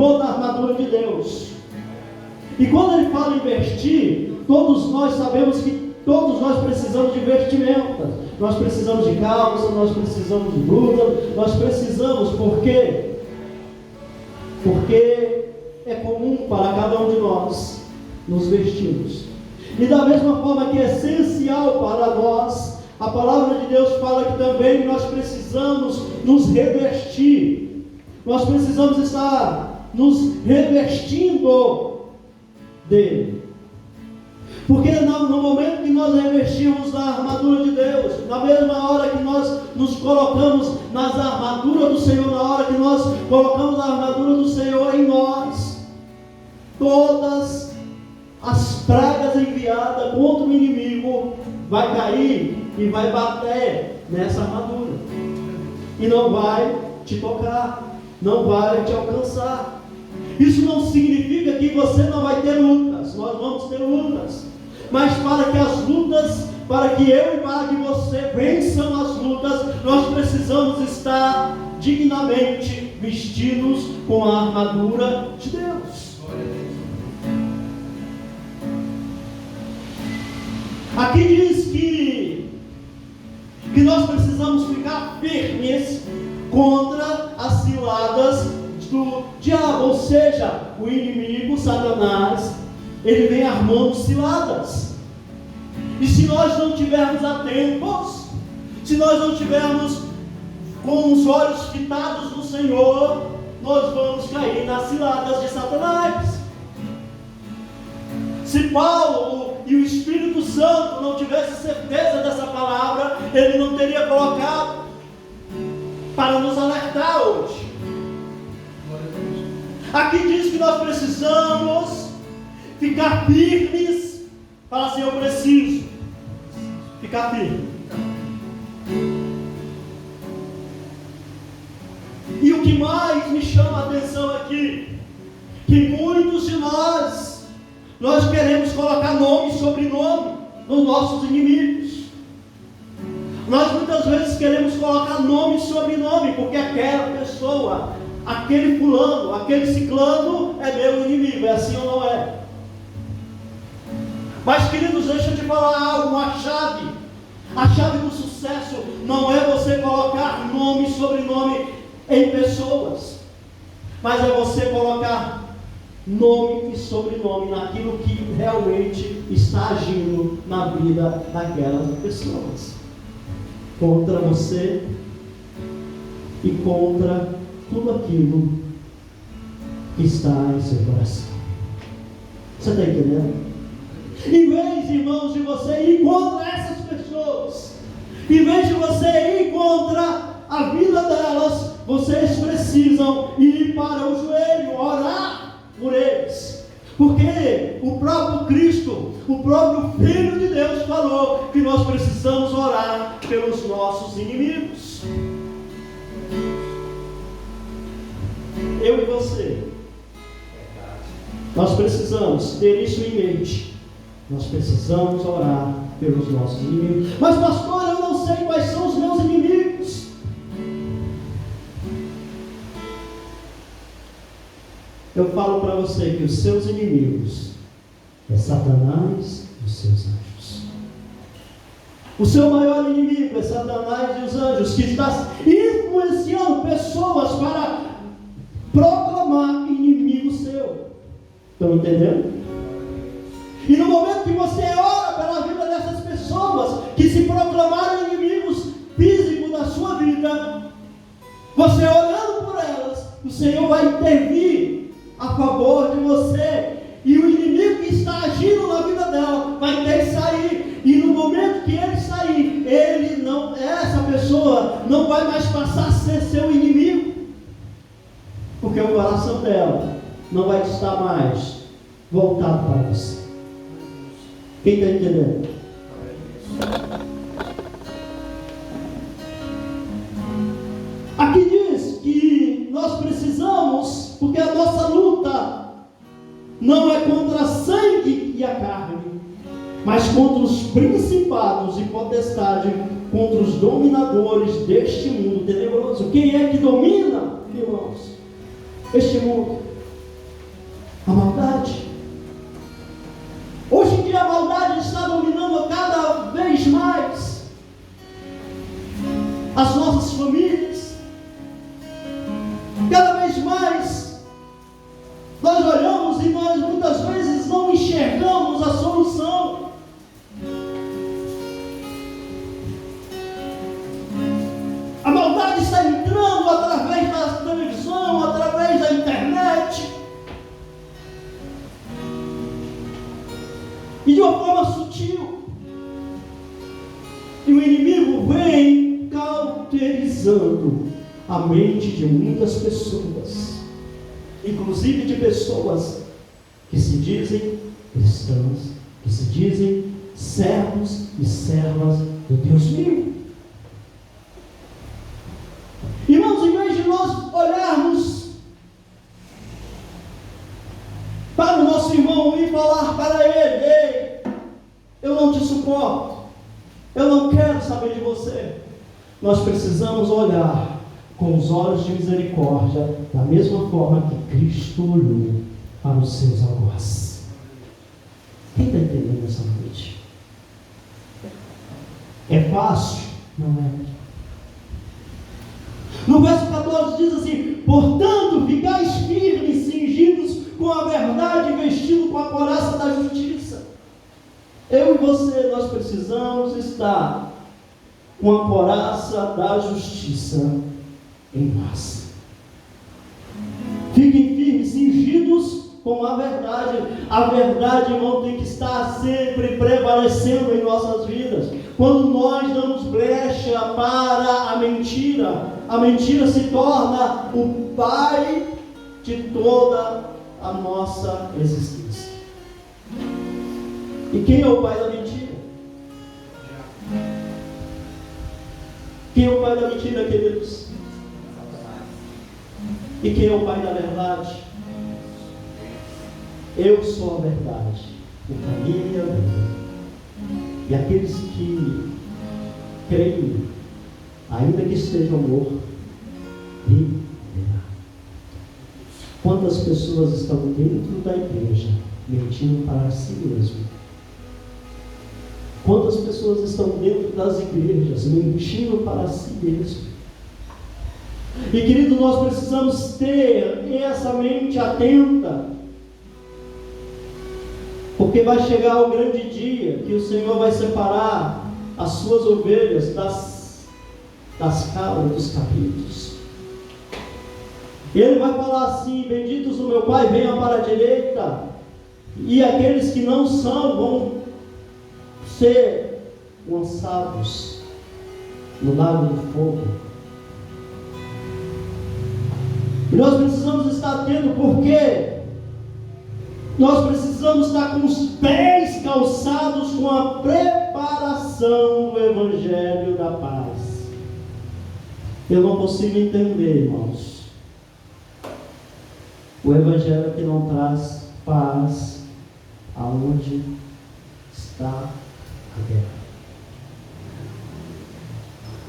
toda a armadura de Deus. E quando ele fala em vestir, todos nós sabemos que todos nós precisamos de vestimenta. Nós precisamos de calça, nós precisamos de blusa, nós precisamos, por quê? Porque é comum para cada um de nós nos vestirmos. E da mesma forma que é essencial para nós, a palavra de Deus fala que também nós precisamos nos revestir. Nós precisamos estar nos revestindo dele. Porque no momento que nós revestimos da armadura de Deus, na mesma hora que nós nos colocamos nas armaduras do Senhor, na hora que nós colocamos a armadura do Senhor em nós, todas as pragas enviadas contra o inimigo vai cair e vai bater nessa armadura. E não vai te tocar, não vai te alcançar. Isso não significa que você não vai ter lutas. Nós vamos ter lutas. Mas para que as lutas, para que eu e para que você vençam as lutas, nós precisamos estar dignamente vestidos com a armadura de Deus. Aqui diz que nós precisamos ficar firmes contra as ciladas do diabo, ou seja, o inimigo, Satanás, ele vem armando ciladas. E se nós não estivermos atentos, se nós não estivermos com os olhos fitados no Senhor, nós vamos cair nas ciladas de Satanás. Se Paulo e o Espírito Santo não tivessem certeza dessa palavra, ele não teria colocado para nos alertar hoje. Aqui diz que nós precisamos ficar firmes. Fala assim: eu preciso ficar firme. E o que mais me chama a atenção aqui, que muitos de nós queremos colocar nome e sobrenome nos nossos inimigos. Nós muitas vezes queremos colocar nome e sobrenome, porque aquela pessoa, aquele fulano, aquele ciclano é meu inimigo. É assim ou não é? Mas, queridos, deixa eu te falar algo. A chave do sucesso não é você colocar nome e sobrenome em pessoas, mas é você colocar nome e sobrenome naquilo que realmente está agindo na vida daquelas pessoas, contra você e contra tudo aquilo que está em seu coração. Você está entendendo? Em vez, irmãos, de você ir contra essas pessoas, em vez de você ir contra a vida delas, vocês precisam ir para o joelho, orar por eles. Porque o próprio Cristo, o próprio Filho de Deus falou que nós precisamos orar pelos nossos inimigos. Eu e você, nós precisamos ter isso em mente. Nós precisamos orar pelos nossos inimigos. Mas, pastor, eu não sei quais são os meus inimigos. Eu falo para você que os seus inimigos é Satanás e os seus anjos. O seu maior inimigo é Satanás e os anjos, que está influenciando pessoas para proclamar inimigo seu. Estão entendendo? E no momento que você ora pela vida dessas pessoas que se proclamaram inimigos físicos da sua vida, você orando por elas, o Senhor vai intervir a favor de você. E o inimigo que está agindo na vida dela vai ter que sair. E no momento que ele sair, essa pessoa não vai mais passar a ser seu inimigo, porque o coração dela não vai estar mais voltado para você. Quem está entendendo? Aqui diz que nós precisamos, porque a nossa luta não é contra a sangue e a carne, mas contra os principados e potestades, contra os dominadores deste mundo tenebroso. Quem é que domina, irmãos, este mundo? A maldade. Hoje em dia a maldade está dominando cada vez mais as nossas famílias. Cada vez mais nós olhamos e nós muitas vezes não enxergamos a solução. A maldade está entrando através da televisão, através da internet. E de uma forma sutil. E o inimigo vem cauterizando a mente de muitas pessoas, inclusive de pessoas que se dizem cristãos, que se dizem servos e servas do Deus vivo. Irmãos, em vez de nós olharmos para o nosso irmão e falar para ele: ei, eu não te suporto, eu não quero saber de você, nós precisamos olhar com os olhos de misericórdia, da mesma forma que Cristo olhou para os seus algozes. Quem está entendendo essa noite? É fácil? Não é. No verso 14 diz assim: portanto, ficais firmes, cingidos com a verdade, vestidos com a couraça da justiça. Eu e você, nós precisamos estar com a couraça da justiça em nós. Fiquem firmes, cingidos com a verdade. A verdade, irmão, tem que estar sempre prevalecendo em nossas vidas. Quando nós damos brecha para a mentira se torna o pai de toda a nossa existência. E quem é o pai da mentira? Quem é o pai da mentira, queridos? E quem é o pai da verdade? Eu sou a verdade, o caminho e a vida. E aqueles que creem, ainda que estejam mortos, viverão. Quantas pessoas estão dentro da igreja mentindo para si mesmo? Quantas pessoas estão dentro das igrejas mentindo para si mesmo? E querido, nós precisamos ter essa mente atenta, porque vai chegar o grande dia que o Senhor vai separar as suas ovelhas das cabras, dos cabritos. E Ele vai falar assim: benditos do meu Pai, venham para a direita, e aqueles que não são vão ser lançados no lago do fogo. E nós precisamos estar atentos, porque nós precisamos estar com os pés calçados com a preparação do Evangelho da paz. Eu não consigo entender, irmãos, o Evangelho que não traz paz aonde está a guerra.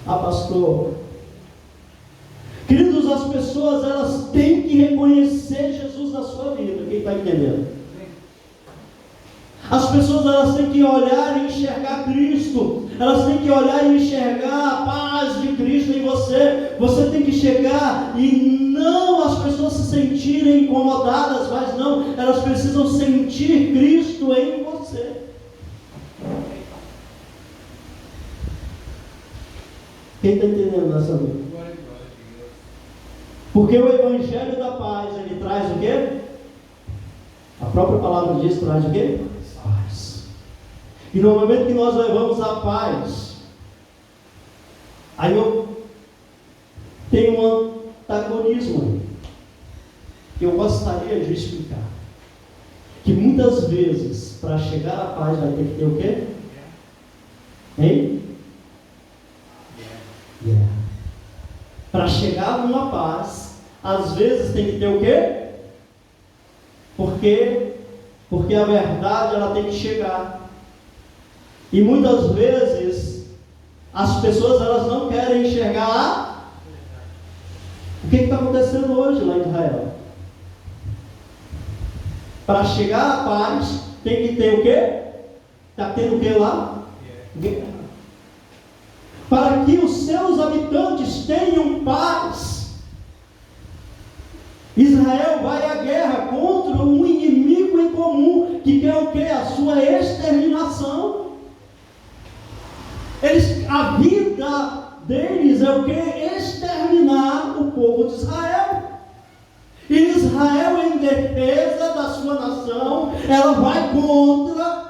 Ah, pastor, queridos, as pessoas, elas têm que reconhecer Jesus na sua vida. Quem está entendendo? As pessoas, elas têm que olhar e enxergar Cristo. Elas têm que olhar e enxergar a paz de Cristo em você. Você tem que chegar e não as pessoas se sentirem incomodadas, mas não, elas precisam sentir Cristo em você. Quem está entendendo essa noite? Porque o Evangelho da paz, ele traz o quê? A própria palavra diz, traz o quê? Paz. E no momento que nós levamos a paz, aí eu tenho um antagonismo aí, que eu gostaria de explicar. Que muitas vezes, para chegar à paz, vai ter que ter o quê? Hein? Para chegar numa paz, às vezes tem que ter o quê? Porque a verdade, ela tem que chegar. E muitas vezes as pessoas, elas não querem enxergar o que está acontecendo hoje lá em Israel. Para chegar à paz, tem que ter o quê? Está tendo o que lá? Guerra. Para que os seus habitantes tenham paz, Israel vai à guerra contra um inimigo em comum, que quer o quê? A sua exterminação. A vida deles é o quê? Exterminar o povo de Israel. E Israel, em defesa da sua nação, ela vai contra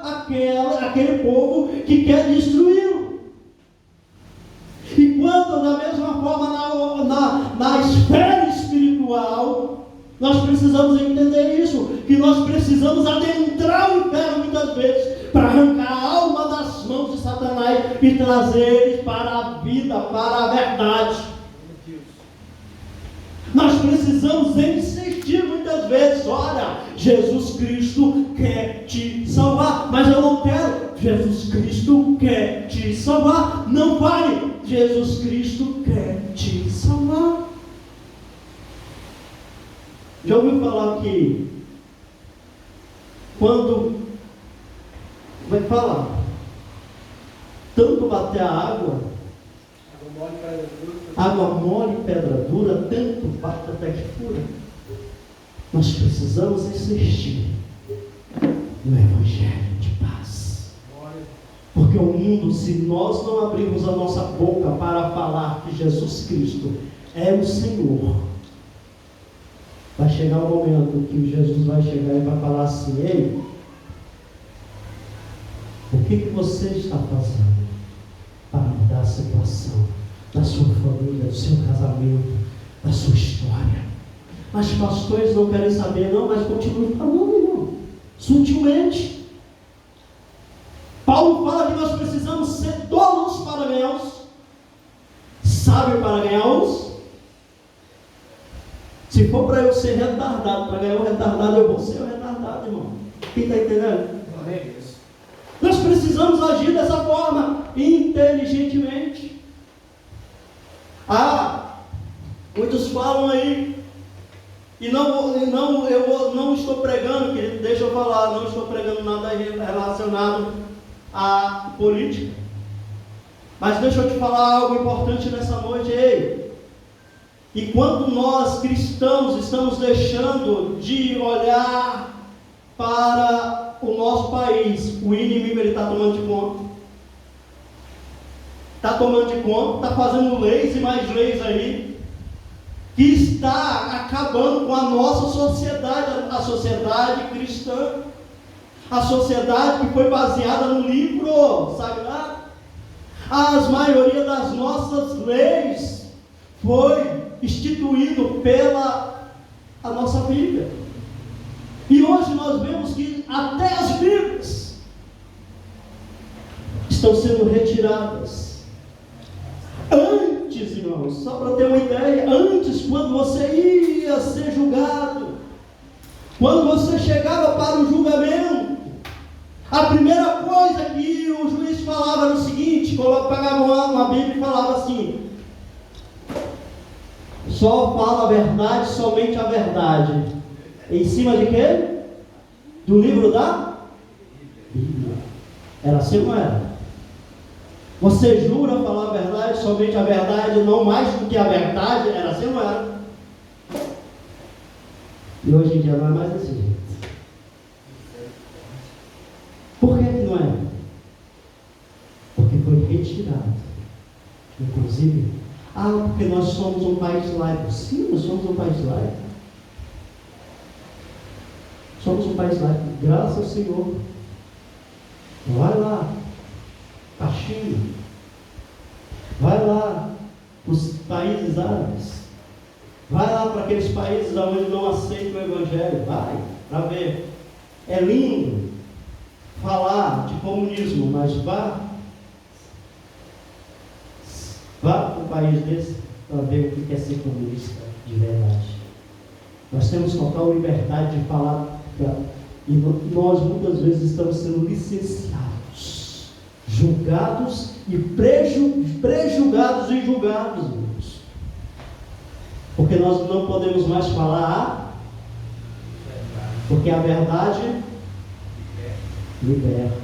aquele povo que quer destruí-lo. E quando, da mesma forma, na esfera espiritual, nós precisamos entender isso, que nós precisamos adentrar o inferno muitas vezes, para arrancar a alma das mãos de Satanás e trazer ele para a vida, para a verdade. Nós precisamos insistir muitas vezes: olha, Jesus Cristo quer te salvar, mas eu não quero. Jesus Cristo quer te salvar. Não pare, Jesus Cristo quer te salvar. Já ouviu falar que quando vai falar tanto bater a água mole e pedra dura, tanto bate até que fura. Nós precisamos insistir no Evangelho de paz. Porque o mundo, se nós não abrirmos a nossa boca para falar que Jesus Cristo é o Senhor, vai chegar um momento que Jesus vai chegar e vai falar assim: ei, o que você está fazendo para mudar a situação da sua família, do seu casamento, da sua história? Mas pastores não querem saber, não, mas continue falando, irmão, sutilmente. Paulo fala que nós precisamos ser tolos para ganhar-os, sábio para ganhar-os. Se for para eu ser retardado, para ganhar o retardado, eu vou ser o retardado, irmão. Quem está entendendo? Nós precisamos agir dessa forma, inteligentemente. Muitos falam aí, eu não estou pregando, querido, deixa eu falar, não estou pregando nada relacionado à política. Mas deixa eu te falar algo importante nessa noite. Ei, enquanto nós cristãos estamos deixando de olhar para o nosso país, o inimigo está tomando de conta. Está tomando de conta, está fazendo leis e mais leis aí, que está acabando com a nossa sociedade, a sociedade cristã, a sociedade que foi baseada no livro sagrado. A maioria das nossas leis foi instituído pela a nossa Bíblia. E hoje nós vemos que até as Bíblias estão sendo retiradas. Antes, irmãos, só para ter uma ideia, antes, quando você ia ser julgado, quando você chegava para o julgamento, a primeira coisa que o juiz falava era o seguinte: pegava uma Bíblia e falava assim: só fala a verdade, somente a verdade. Em cima de quê? Do livro da Bíblia. Era assim ou não era? Você jura falar a verdade, somente a verdade, não mais do que a verdade? Era assim ou não era? E hoje em dia não é mais desse jeito. Por que não é? Porque foi retirado. Inclusive, porque nós somos um país laico. Sim, nós somos um país laico. Somos um país laico, graças ao Senhor. Vai lá, Caxinha, vai lá para os países árabes, vai lá para aqueles países onde não aceitam o Evangelho, vai para ver. É lindo falar de comunismo, mas vá para um país desse para ver o que é ser comunista de verdade. Nós temos total liberdade de falar, e nós muitas vezes estamos sendo licenciados, julgados e prejulgados e julgados, irmãos. Porque nós não podemos mais falar Porque a verdade liberta.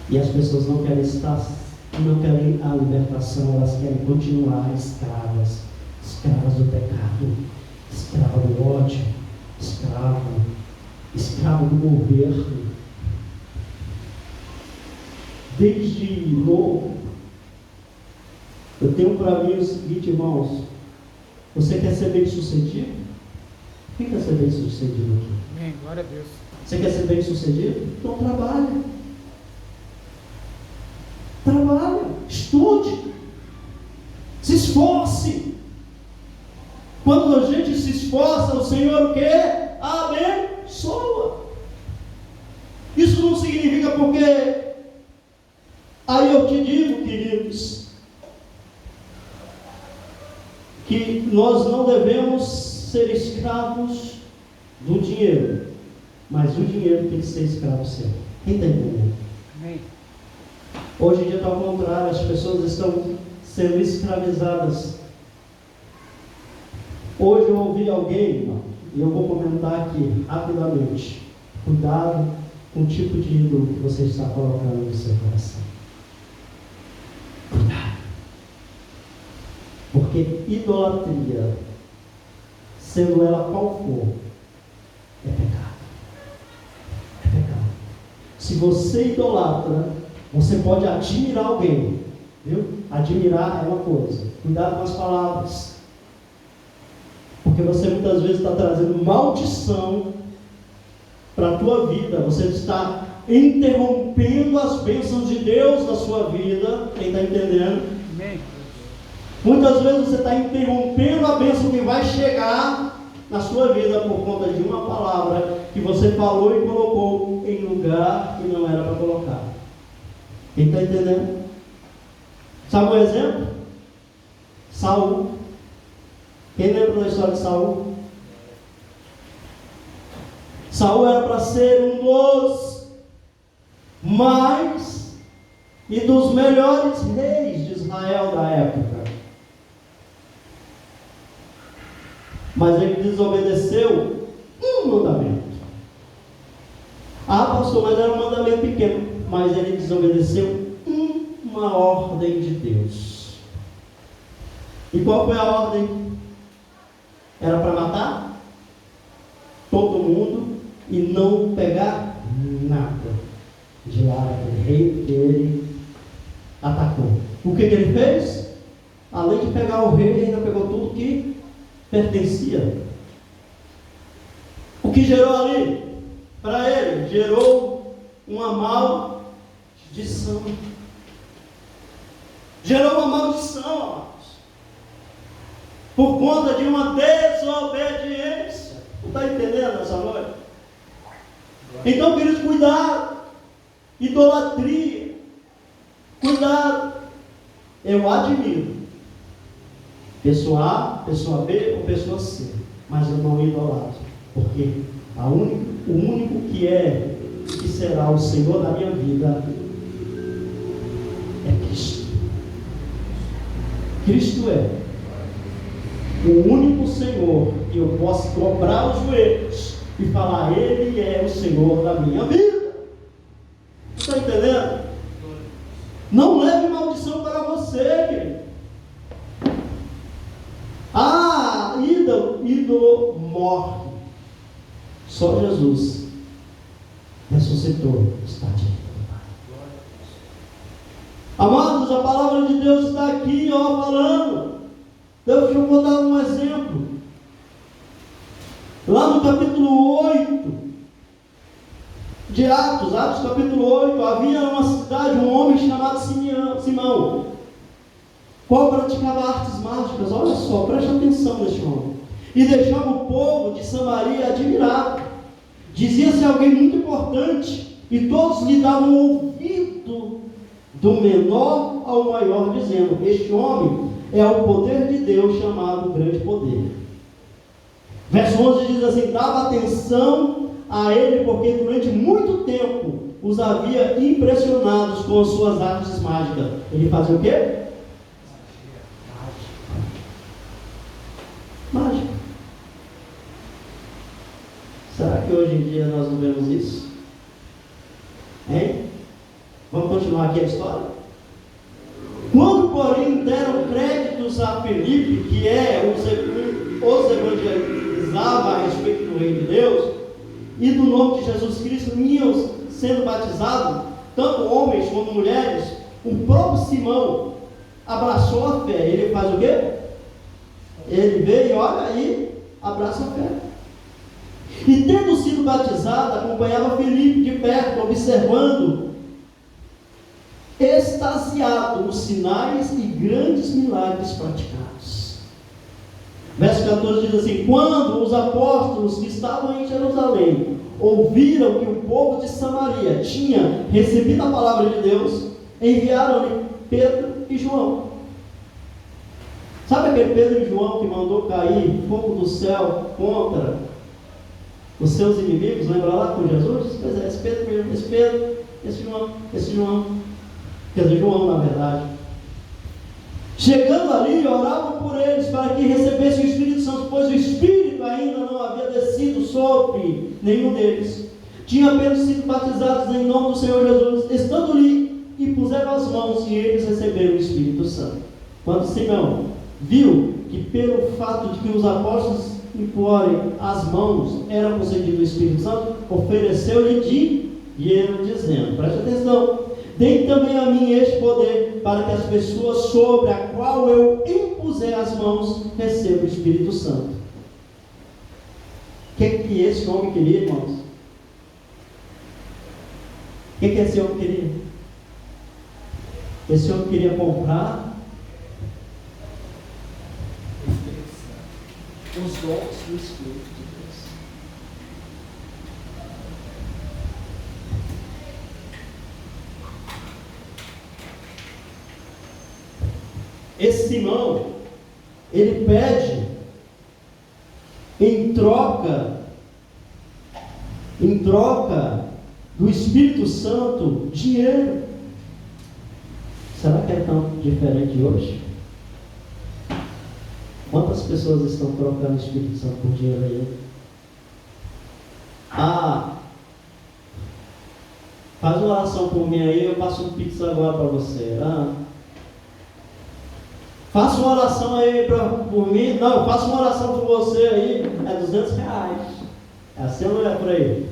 E as pessoas não querem a libertação, elas querem continuar escravas do pecado, escrava do ódio, escravo do governo. Desde novo, eu tenho para mim o seguinte, irmãos: você quer ser bem sucedido? Quem quer ser bem sucedido aqui? Amém, glória a Deus. Você quer ser bem sucedido? Então trabalhe, estude, se esforce. Quando a gente se esforça, o Senhor o quê? Abençoa. Isso não significa porque, aí eu te digo, queridos, que nós não devemos ser escravos do dinheiro, mas o dinheiro tem que ser escravo seu. Quem está entendendo? Amém. Hoje em dia está ao contrário, as pessoas estão sendo escravizadas. Hoje eu ouvi alguém, irmão, e eu vou comentar aqui rapidamente. Cuidado com o tipo de ídolo que você está colocando no seu coração. Cuidado. Porque idolatria, sendo ela qual for, é pecado. É pecado. Se você idolatra, você pode admirar alguém, viu? Admirar é uma coisa. Cuidado com as palavras. Porque você muitas vezes está trazendo maldição para a tua vida. Você está interrompendo as bênçãos de Deus na sua vida. Quem está entendendo? Amém. Muitas vezes você está interrompendo a bênção que vai chegar na sua vida por conta de uma palavra que você falou e colocou em lugar que não era para colocar. Quem está entendendo? Sabe um exemplo? Saul. Quem lembra da história de Saul? Saul era para ser um dos mais e dos melhores reis de Israel da época. Mas ele desobedeceu um mandamento. Ah, pastor, mas era um mandamento pequeno. Mas ele desobedeceu uma ordem de Deus. E qual foi a ordem? Era para matar todo mundo e não pegar nada de lá daquele rei que ele atacou. O que ele fez? Além de pegar o rei, ele ainda pegou tudo que pertencia. O que gerou ali? Para ele, gerou uma maldição. Gerou uma maldição, amados. Por conta de uma desobediência. Não está entendendo essa noite? Então, queridos, cuidado. Idolatria. Cuidado. Eu admiro pessoa A, pessoa B ou pessoa C, mas eu não idolatro, porque o único que será o Senhor da minha vida é Cristo. Cristo é o único Senhor que eu posso dobrar os joelhos e falar: Ele é o Senhor da minha vida. Está entendendo? Não leve maldição para você, querido. Ídolo morre. Só Jesus ressuscitou, está diante do Pai. Amados, a palavra de Deus está aqui, falando. Deixa eu vou dar um exemplo. Lá no capítulo 8 de Atos capítulo 8, havia numa cidade um homem chamado Simão, qual praticava artes mágicas. Olha só, preste atenção neste homem. E deixava o povo de Samaria admirado. Dizia-se alguém muito importante, e todos lhe davam ouvido, do menor ao maior, dizendo: este homem é o poder de Deus, chamado grande poder. Verso 11 diz assim: dava atenção a ele, porque durante muito tempo os havia impressionados com as suas artes mágicas. Ele fazia o quê? Mágica. que hoje em dia nós não vemos isso? Hein? Vamos continuar aqui a história? Quando, porém, deram créditos a Filipe, que os evangelizava a respeito do reino de Deus, e do nome de Jesus Cristo iam sendo batizados, tanto homens como mulheres, o próprio Simão abraçou a fé. Ele faz o quê? Ele veio, olha aí, abraça a fé. E tendo sido batizado, acompanhava Filipe de perto, observando, extasiado os sinais e grandes milagres praticados. Verso 14 diz assim: quando os apóstolos que estavam em Jerusalém ouviram que o povo de Samaria tinha recebido a palavra de Deus, enviaram-lhe Pedro e João. Sabe aquele Pedro e João que mandou cair fogo do céu contra os seus inimigos? Lembra lá com Jesus? Pois é, esse Pedro mesmo, esse João. Quer dizer, João, na verdade. Chegando ali, oravam por eles para que recebessem o Espírito Santo, pois o Espírito ainda não havia descido sobre nenhum deles. Tinham apenas sido batizados em nome do Senhor Jesus. Estando ali, e puseram as mãos, e eles receberam o Espírito Santo. Quando Simão viu que pelo fato de que os apóstolos imporem as mãos era concedido o Espírito Santo, ofereceu-lhe dinheiro, dizendo: preste atenção, dê também a mim este poder, para que as pessoas sobre a qual eu impuser as mãos recebam o Espírito Santo. O que esse homem queria, irmãos? O que esse homem queria? Esse homem queria comprar os dons do Espírito de Deus. Esse Simão, ele pede em troca do Espírito Santo dinheiro. Será que é tão diferente hoje? Quantas pessoas estão trocando o Espírito Santo por dinheiro aí? Faz uma oração por mim aí, eu passo um pix agora para você. Faça uma oração aí por mim. Não, eu faço uma oração por você aí, é R$200. Assim não é por aí.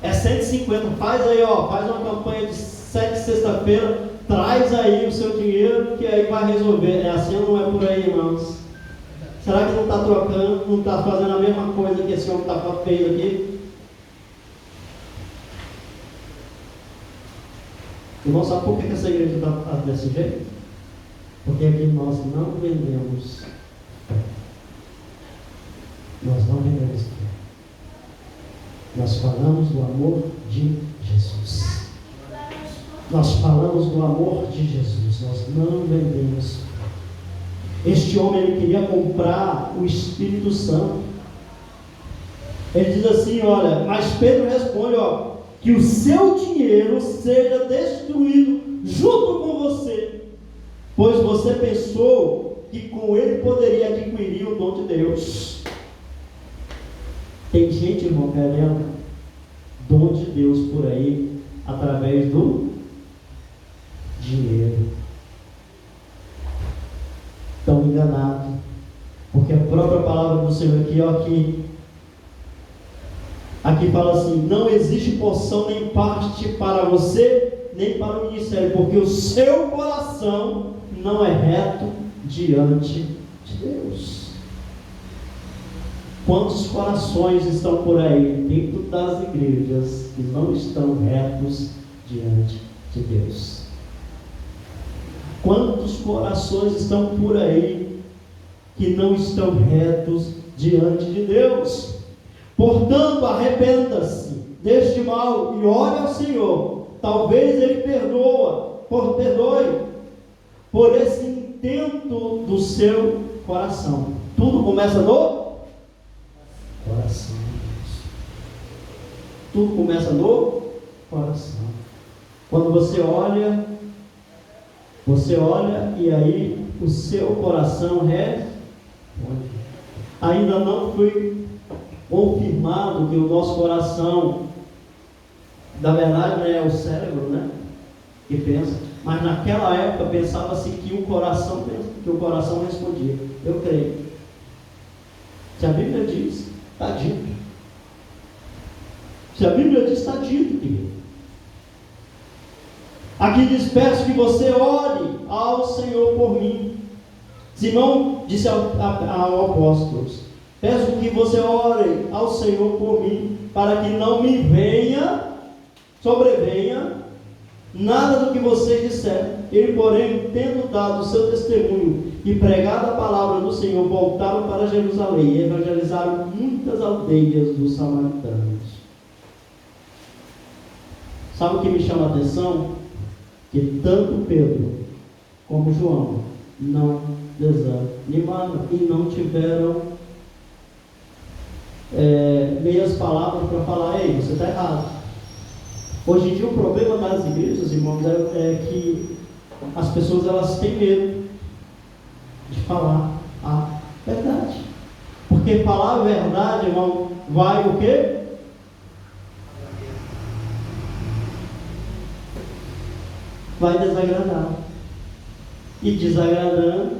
É 150, faz aí, faz uma campanha de 7 sexta-feira, traz aí o seu dinheiro, que aí vai resolver. É assim ou não é por aí, irmãos? Será que não está trocando, não está fazendo a mesma coisa que esse homem fez aqui? Irmão, sabe por que essa igreja está desse jeito? Porque aqui nós não vendemos fé. Nós não vendemos fé. Nós falamos do amor de Jesus. Nós falamos do amor de Jesus. Nós não vendemos fé. Este homem, ele queria comprar o Espírito Santo. Ele diz assim, olha, mas Pedro responde, que o seu dinheiro seja destruído junto com você, pois você pensou que com ele poderia adquirir o dom de Deus. Tem gente, irmão, querendo dom de Deus por aí, através do dinheiro. Estão enganados, porque a própria palavra do Senhor aqui fala assim: não existe porção nem parte para você, nem para o ministério, porque o seu coração não é reto diante de Deus. Quantos corações estão por aí dentro das igrejas que não estão retos diante de Deus? Quantos corações estão por aí que não estão retos diante de Deus? Portanto, arrependa-se deste mal e ore ao Senhor. Talvez Ele perdoe por esse intento do seu coração. Tudo começa no coração. Tudo começa no coração. Quando você olha e aí o seu coração responde. Ainda não fui confirmado que o nosso coração, na verdade, é o cérebro, né? Que pensa. Mas naquela época pensava-se que o coração respondia. Eu creio. Se a Bíblia diz, está dito. Se a Bíblia diz, está dito, querido. Aqui diz: peço que você ore ao Senhor por mim. Simão disse ao apóstolo: peço que você ore ao Senhor por mim, para que não me sobrevenha nada do que vocês disserem. Ele, porém, tendo dado o seu testemunho e pregado a palavra do Senhor, voltaram para Jerusalém e evangelizaram muitas aldeias dos samaritanos. Sabe o que me chama a atenção? Que tanto Pedro como João não desanimaram e não tiveram meias palavras para falar: ei, você está errado. Hoje em dia o problema das igrejas, irmãos, é que as pessoas elas têm medo de falar a verdade. Porque falar a verdade, irmão, vai o quê? Vai desagradar. E desagradando,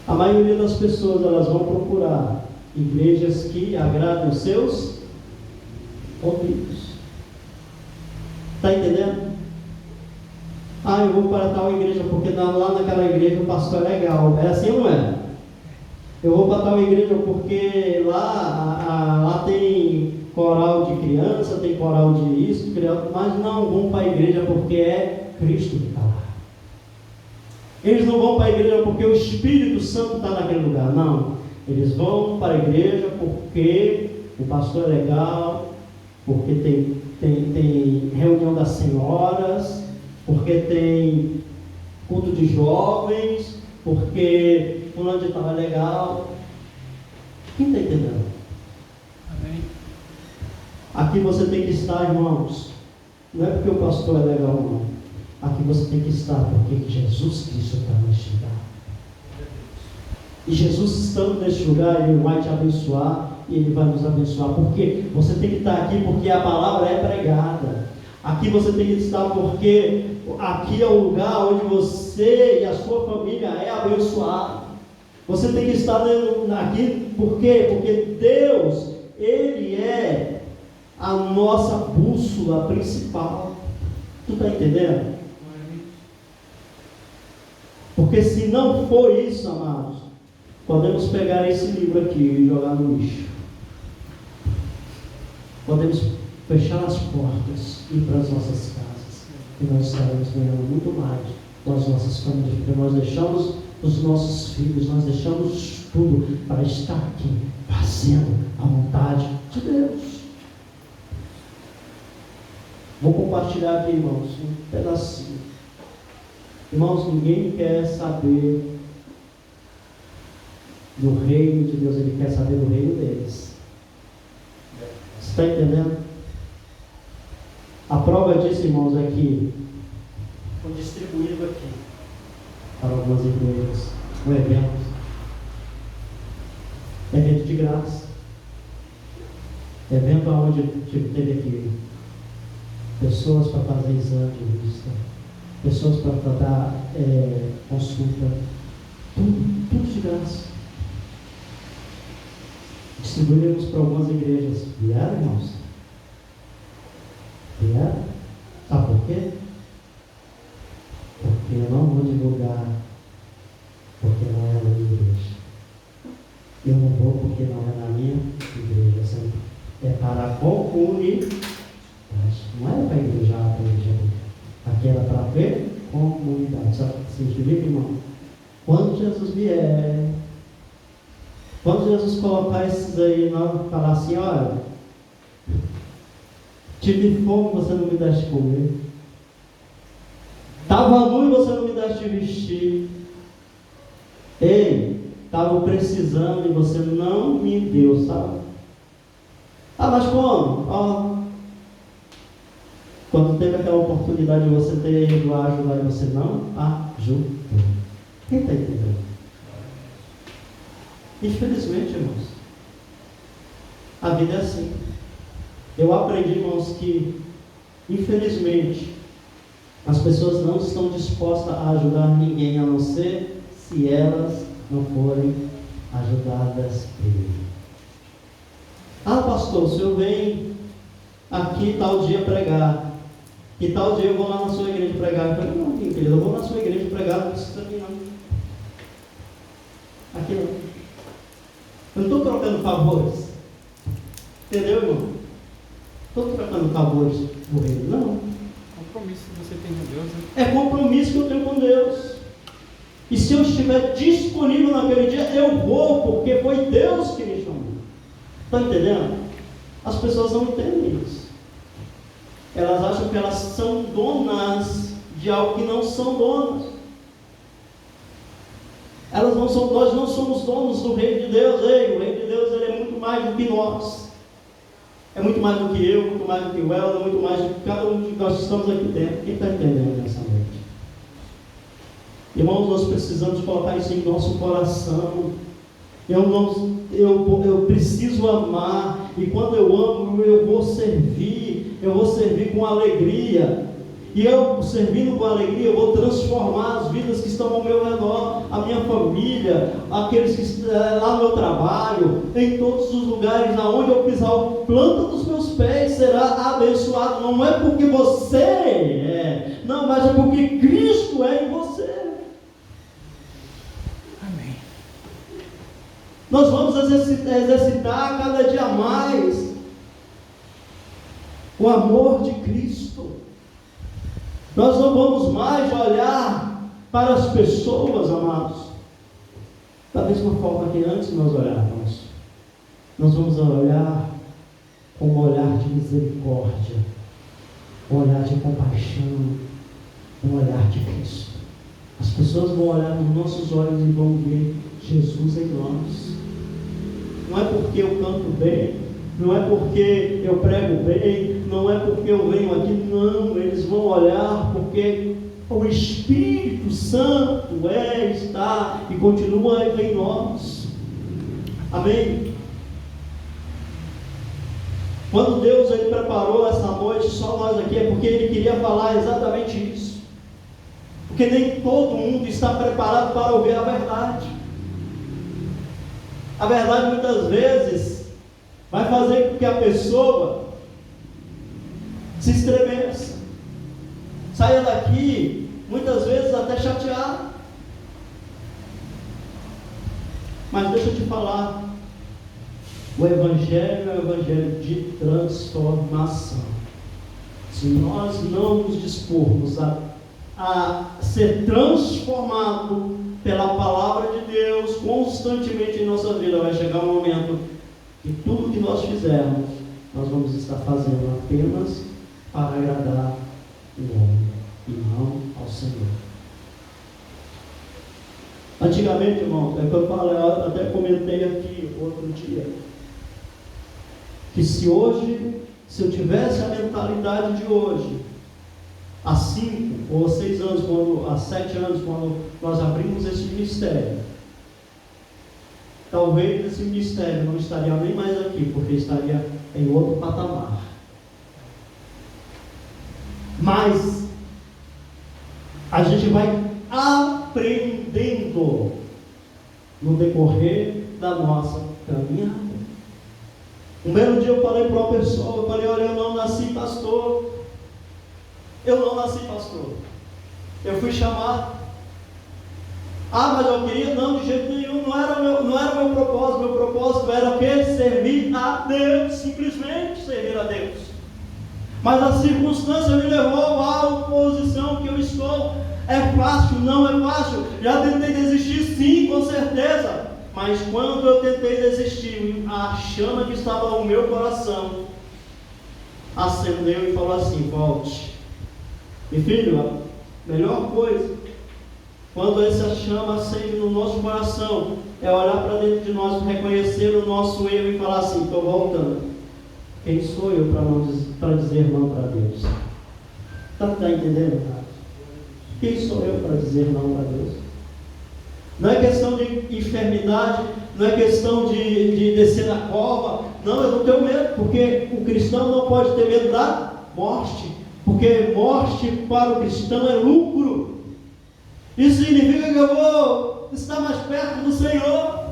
a maioria das pessoas elas vão procurar igrejas que agradem os seus ouvidos. Está entendendo? Eu vou para tal igreja porque lá naquela igreja o pastor é legal. É assim ou não é? Eu vou para tal igreja porque lá tem coral de criança, tem coral de isso, mas não vão para a igreja porque é Cristo que está lá. Eles não vão para a igreja porque o Espírito Santo está naquele lugar. Não. Eles vão para a igreja porque o pastor é legal, porque tem reunião das senhoras, porque tem culto de jovens, porque fulano de tal é legal. Quem está entendendo? Amém. Aqui você tem que estar, irmãos. Não é porque o pastor é legal, não. Aqui você tem que estar porque Jesus Cristo está neste lugar. E Jesus estando neste lugar, Ele vai te abençoar e Ele vai nos abençoar. Porque você tem que estar aqui porque a palavra é pregada. Aqui você tem que estar porque aqui é o lugar onde você e a sua família é abençoado. Você tem que estar aqui por quê? Porque Deus, Ele é a nossa bússola principal. Tu está entendendo? Porque se não for isso, amados, podemos pegar esse livro aqui e jogar no lixo. Podemos fechar as portas e ir para as nossas casas. E nós estaremos ganhando muito mais com as nossas famílias. Porque nós deixamos os nossos filhos, nós deixamos tudo para estar aqui, fazendo a vontade de Deus. Vou compartilhar aqui, irmãos, um pedacinho. Irmãos, ninguém quer saber do reino de Deus, ele quer saber do reino deles. Você está entendendo? A prova disso, irmãos, é que foi distribuído aqui para algumas igrejas um evento de graça, evento onde teve aqui pessoas para fazer exame de vista, pessoas para dar consulta, tudo de graça. Distribuímos para algumas igrejas. Vieram, irmãos? Vieram? Sabe por quê? Porque eu não vou divulgar, porque não é na minha igreja. Eu não vou porque não é na minha igreja. É para a comunidade. Não era para a igreja, aqui era para ver comunidade. Sabe o que significa, irmão? Quando Jesus vier, quando Jesus colocar esses aí, não falar assim: olha, tive fome, você não me deste comer. Estava nu e você não me deste vestir. Ei, estava precisando e você não me deu, sabe? Mas como? Quando teve aquela oportunidade de você ter ido lá ajudar e você não ajudou. Quem está entendendo? Infelizmente, irmãos, A vida é assim. Eu aprendi, irmãos, que infelizmente as pessoas não estão dispostas a ajudar ninguém, a não ser se elas não forem ajudadas primeiro. Ah, pastor, o senhor vem aqui tal dia pregar, e tal dia eu vou lá na sua igreja pregar. Eu falei, não, querido, eu vou na sua igreja pregar, não precisa vir não. Aqui não. Eu não estou trocando favores. Entendeu, irmão? Estou trocando favores do reino, não. Compromisso que você tem com Deus, né? É compromisso que eu tenho com Deus. E se eu estiver disponível naquele dia, eu vou, porque foi Deus que me chamou. Está entendendo? As pessoas não entendem isso. Elas acham que elas são donas de algo que não são donas. Nós não somos donos do reino de Deus. Ei, o reino de Deus ele é muito mais do que nós. É muito mais do que eu, muito mais do que o Helder, muito mais do que cada um de nós que estamos aqui dentro. Quem está entendendo nessa noite? Irmãos, nós precisamos colocar isso em nosso coração. Eu preciso amar, e quando eu amo, eu vou servir com alegria. E eu, servindo com alegria, eu vou transformar as vidas que estão ao meu redor, a minha família, aqueles que estão lá no meu trabalho, em todos os lugares aonde eu pisar, o planta dos meus pés será abençoado. Não é porque você é, não, mas é porque Cristo é em você. Amém. Nós vamos exercitar cada dia mais o amor de Cristo. Nós não vamos mais olhar para as pessoas, amados, da mesma forma que antes nós olhávamos. Nós vamos olhar com um olhar de misericórdia, um olhar de compaixão, um olhar de Cristo. As pessoas vão olhar nos nossos olhos e vão ver Jesus em nós. Não é porque eu canto bem, não é porque eu prego bem, não é porque eu venho aqui, não. Eles vão olhar porque o Espírito Santo está e continua em nós. Amém? Quando Deus ele preparou essa noite, só nós aqui, é porque Ele queria falar exatamente isso. Porque nem todo mundo está preparado para ouvir a verdade. A verdade muitas vezes vai fazer com que a pessoa se estremeça, saia daqui, muitas vezes até chateado. Mas deixa eu te falar, o Evangelho é o Evangelho de transformação. Se nós não nos dispormos a ser transformado pela palavra de Deus constantemente em nossa vida, vai chegar um momento que tudo que nós fizermos, nós vamos estar fazendo apenas para agradar o homem e não ao Senhor. Antigamente, irmão, é que eu falo, eu até comentei aqui outro dia, que se eu tivesse a mentalidade de hoje, há 5 ou 6 anos, há 7 anos, quando nós abrimos esse ministério, talvez esse ministério não estaria nem mais aqui, porque estaria em outro patamar. Mas a gente vai aprendendo no decorrer da nossa caminhada. Um belo dia eu falei para uma pessoa, eu falei, olha, eu não nasci pastor. Eu não nasci pastor. Eu fui chamado. Ah, mas eu queria, não, de jeito nenhum, não era o meu propósito. Meu propósito era o quê? Servir a Deus, simplesmente servir a Deus. Mas a circunstância me levou à posição que eu estou. É fácil? Não é fácil. Já tentei desistir, sim, com certeza. Mas quando eu tentei desistir, a chama que estava no meu coração acendeu e falou assim, volte. E filho, a melhor coisa, quando essa chama acende no nosso coração, é olhar para dentro de nós, reconhecer o nosso erro e falar assim, estou voltando. Quem sou eu para dizer não para Deus? Está entendendo, cara? Quem sou eu para dizer não para Deus? Não é questão de enfermidade, não é questão de descer na cova, Não, eu não tenho medo, porque o cristão não pode ter medo da morte, porque morte para o cristão é lucro. Isso significa que eu vou estar mais perto do Senhor.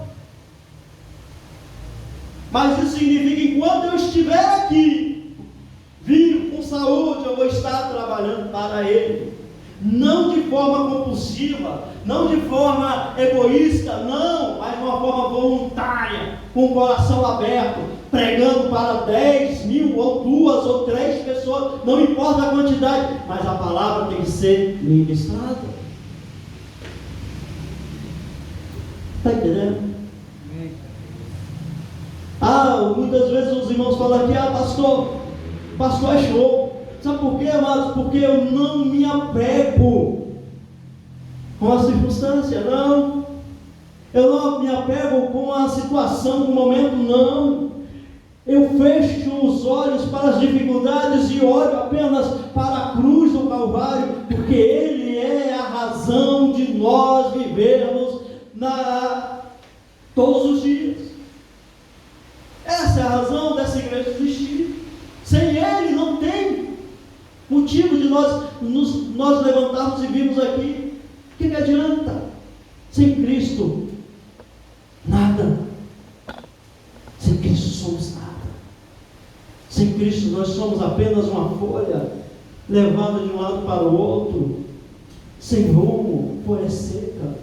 Mas isso significa que enquanto eu estiver aqui, vivo com saúde, eu vou estar trabalhando para Ele. Não de forma compulsiva, não de forma egoísta, não, mas de uma forma voluntária, com o coração aberto, pregando para 10 mil, ou 2 ou 3 pessoas, não importa a quantidade, mas a palavra tem que ser ministrada. Está entendendo? Muitas vezes os irmãos falam aqui, pastor é show. Sabe por quê, amados? Porque eu não me apego com a circunstância, não. Eu não me apego com a situação, com o momento, não. Eu fecho os olhos para as dificuldades e olho apenas para a cruz do Calvário, porque Ele é a razão de nós vivermos todos os dias. Essa é a razão dessa igreja existir. Sem Ele não tem motivo de nós levantarmos e virmos aqui. O que adianta? Sem Cristo, nada. Sem Cristo somos nada. Sem Cristo nós somos apenas uma folha levada de um lado para o outro, sem rumo, folha seca.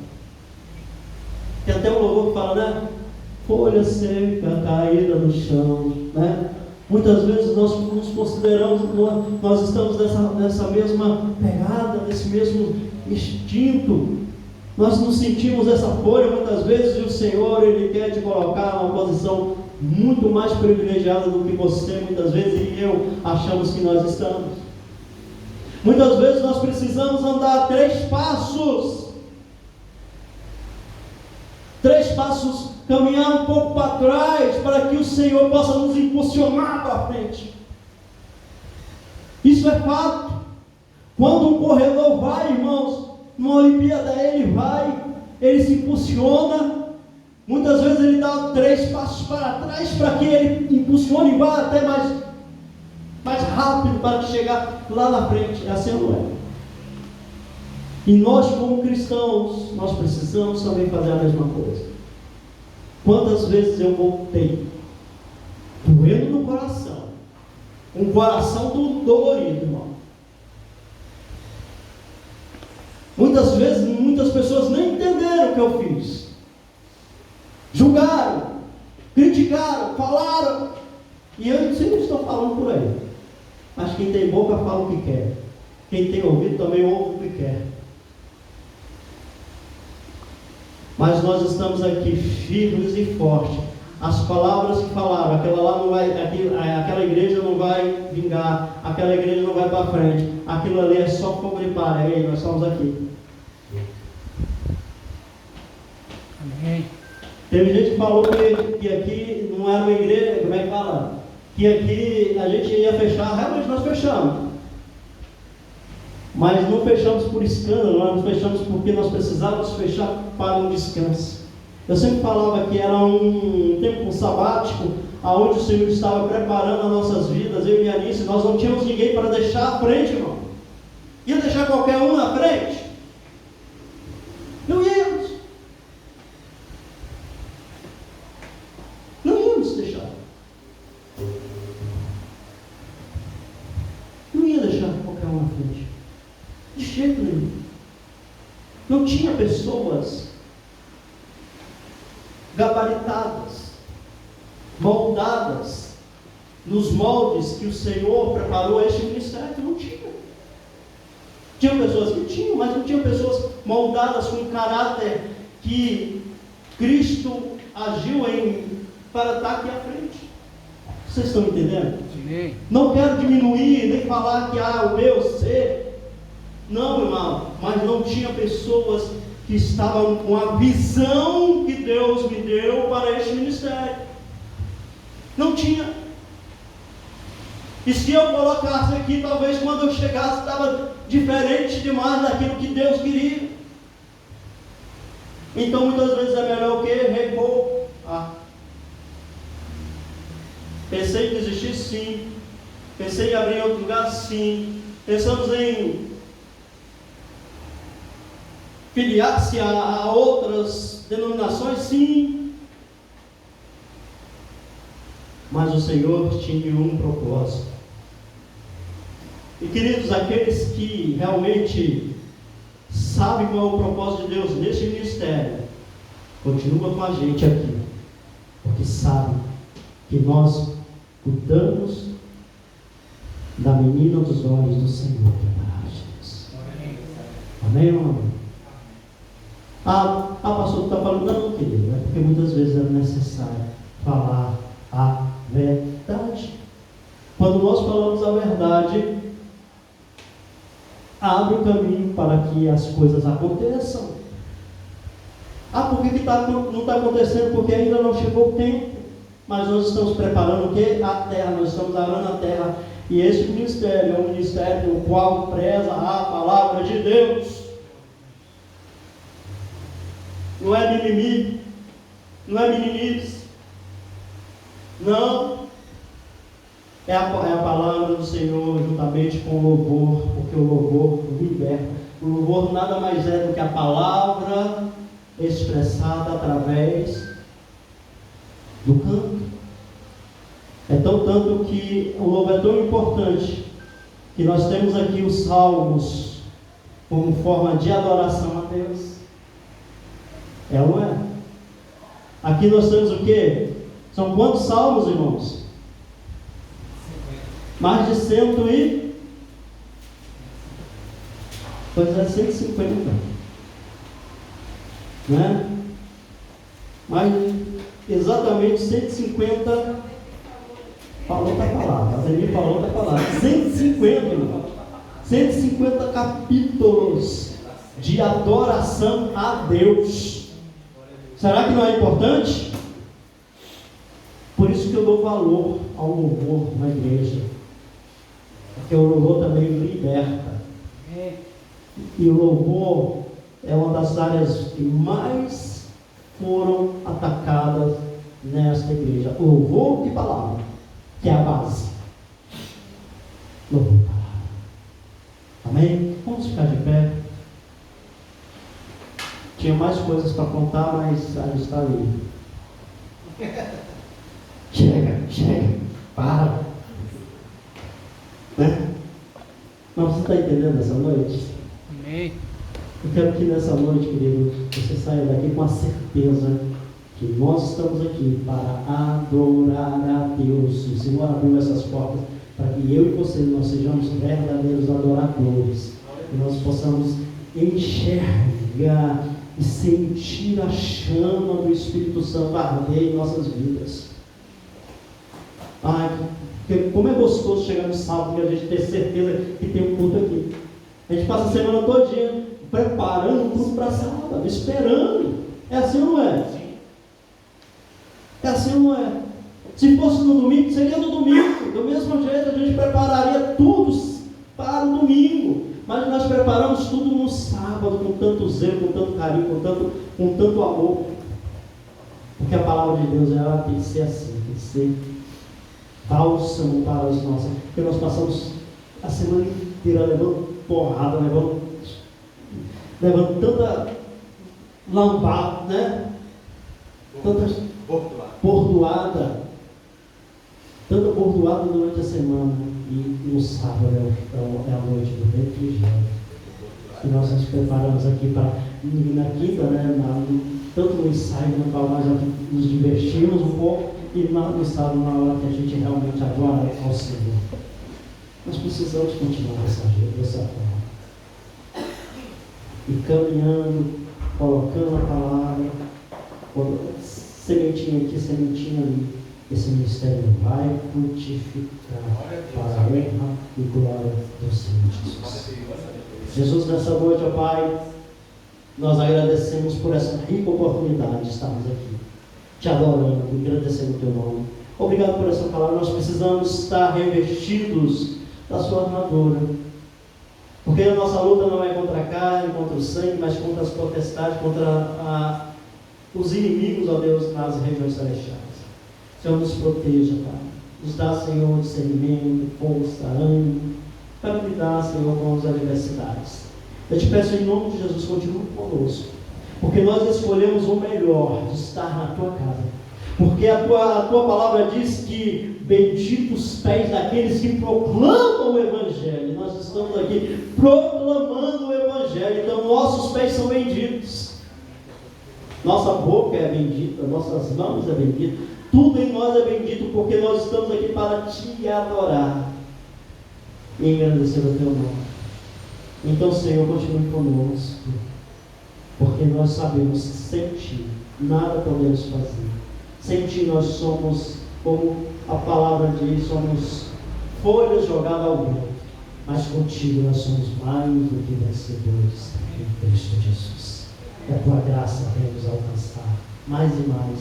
Tem até um louvor que fala, né? Folha seca caída no chão, né? Muitas vezes nós nos consideramos, nós estamos nessa mesma pegada, nesse mesmo instinto. Nós nos sentimos essa folha muitas vezes e o Senhor, Ele quer te colocar numa posição muito mais privilegiada do que você, muitas vezes, e eu achamos que nós estamos. Muitas vezes nós precisamos andar 3 passos. 3 passos, caminhar um pouco para trás, para que o Senhor possa nos impulsionar para frente. Isso é fato. Quando um corredor vai, irmãos, numa Olimpíada, ele se impulsiona. Muitas vezes ele dá 3 passos para trás, para que ele impulsione e vá até mais rápido, para chegar lá na frente. Assim não é. E nós, como cristãos, nós precisamos também fazer a mesma coisa. Quantas vezes eu voltei, doendo no coração, um coração dolorido, irmão. Muitas vezes, muitas pessoas nem entenderam o que eu fiz. Julgaram, criticaram, falaram. E eu sempre estou falando por aí. Mas quem tem boca fala o que quer. Quem tem ouvido também ouve o que quer. Mas nós estamos aqui firmes e fortes. As palavras que falaram, aquela igreja não vai vingar, aquela igreja não vai para frente, aquilo ali é só fogo de palha. Ei, nós estamos aqui. Amém. Teve gente que falou que aqui não era uma igreja, como é que fala? Que aqui a gente ia fechar, realmente nós fechamos. Mas não fechamos por escândalo, nós fechamos porque nós precisávamos fechar para um descanso. Eu sempre falava que era um tempo sabático, onde o Senhor estava preparando as nossas vidas, eu e a Alice, nós não tínhamos ninguém para deixar à frente, irmão. Ia deixar qualquer um na frente? Não íamos. Não íamos deixar. Não ia deixar qualquer um na frente. De jeito nenhum. Não tinha pessoas gabaritadas, moldadas nos moldes que o Senhor preparou a este ministério. Não tinha. Tinha pessoas que tinham, mas não tinham pessoas moldadas com o caráter que Cristo agiu para estar aqui à frente. Vocês estão entendendo? Sim. Não quero diminuir, nem falar que o meu ser. Não, irmão, mas não tinha pessoas que estavam com a visão que Deus me deu para este ministério. Não tinha. E se eu colocasse aqui, talvez quando eu chegasse estava diferente demais daquilo que Deus queria. Então muitas vezes é melhor o quê? Recuar. Pensei em desistir, sim. Pensei em abrir em outro lugar, sim. Pensamos em filiar-se a outras denominações, sim. Mas o Senhor tinha um propósito. E queridos, aqueles que realmente sabem qual é o propósito de Deus neste ministério, continua com a gente aqui, porque sabem que nós cuidamos da menina dos olhos do Senhor. Amém ou não? Pastor, está falando, não, querido, é porque muitas vezes é necessário falar a verdade. Quando nós falamos a verdade, abre o caminho para que as coisas aconteçam. Por que não está acontecendo? Porque ainda não chegou o tempo. Mas nós estamos preparando o quê? A terra, nós estamos arando a terra. E esse ministério é um ministério no qual preza a palavra de Deus. Não é mimimi, não é meninice. Não. É a palavra do Senhor juntamente com o louvor, porque o louvor liberta. O louvor nada mais é do que a palavra expressada através do canto. É tão tanto que o louvor é tão importante que nós temos aqui os salmos como forma de adoração a Deus. É ou não é? Aqui nós temos o quê? São quantos salmos, irmãos? Mais de 150. Pois é, 150. Né? Mais exatamente 150. Falou outra palavra. A Ademir falou outra palavra. 150 capítulos de adoração a Deus. Será que não é importante? Por isso que eu dou valor ao louvor na igreja. Porque o louvor também liberta. E o louvor é uma das áreas que mais foram atacadas nesta igreja. O louvor e palavra, que é a base. Louvor e palavra. Amém? Vamos ficar de pé. Tinha mais coisas para contar, mas a gente está ali. Chega, para. Né? Mas você está entendendo essa noite? Amém. Eu quero que nessa noite, querido, você saia daqui com a certeza que nós estamos aqui para adorar a Deus. O Senhor abriu essas portas para que eu e você, nós sejamos verdadeiros adoradores. E nós possamos enxergar e sentir a chama do Espírito Santo arder em nossas vidas. Porque como é gostoso chegar no sábado e a gente ter certeza que tem um culto aqui. A gente passa a semana todinha preparando tudo para sábado, esperando. É assim ou não é? É assim ou não é? Se fosse no domingo, seria no domingo. Do mesmo jeito, a gente prepararia tudo para o domingo. Mas nós preparamos tudo no sábado, com tanto zelo, com tanto carinho, com tanto amor. Porque a palavra de Deus, ela tem que ser assim, tem que ser bálsamo para as nossas. Porque nós passamos a semana inteira levando porrada, levando tanta lambada, né? Tanta bordoada durante a semana. E no sábado é a noite do refrigério. E nós nos preparamos aqui para na quinta, né? Tanto no ensaio, no qual nós nos divertimos um pouco, e no sábado, na hora que a gente realmente adora ao Senhor. Nós precisamos continuar dessa forma. E caminhando, colocando a palavra, sementinha aqui, sementinha ali. Esse ministério vai frutificar para a honra e glória do Senhor Jesus. Jesus, nessa noite, ó Pai, nós agradecemos por essa rica oportunidade de estarmos aqui, te adorando, agradecendo o teu nome. Obrigado por essa palavra. Nós precisamos estar revestidos da sua armadura, porque a nossa luta não é contra a carne, contra o sangue, mas contra as potestades, contra os inimigos, ó Deus, nas regiões celestiais. Senhor, nos proteja, Pai. Nos dá, Senhor, discernimento, força, ânimo, para lidar, Senhor, com as adversidades. Eu te peço em nome de Jesus, continue conosco, porque nós escolhemos o melhor de estar na tua casa. Porque a tua palavra diz que benditos os pés daqueles que proclamam o Evangelho. Nós estamos aqui proclamando o Evangelho, então nossos pés são benditos. Nossa boca é bendita, nossas mãos é bendita, tudo em nós é bendito, porque nós estamos aqui para te adorar e engrandecer o teu nome. Então, Senhor, continue conosco, porque nós sabemos que sem ti nada podemos fazer. Sem ti nós somos, como a palavra diz, somos folhas jogadas ao vento, mas contigo nós somos mais do que vencedores em Cristo Jesus. Que a tua graça venha nos alcançar mais e mais,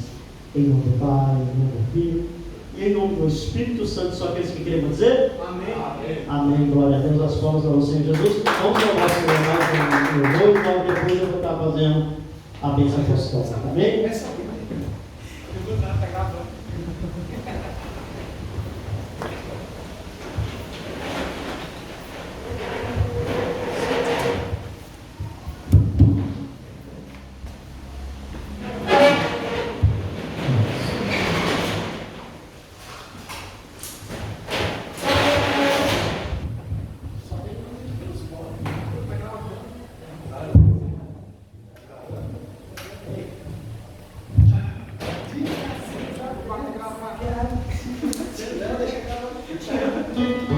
em nome do Pai, em nome do Filho e em nome do Espírito Santo. Só aqueles que queremos dizer amém. Amém. Amém. Glória a Deus. As palmas ao Senhor Jesus. Vamos ao nosso mais um louvor, e logo depois eu vou estar fazendo a bênção apostólica. Amém?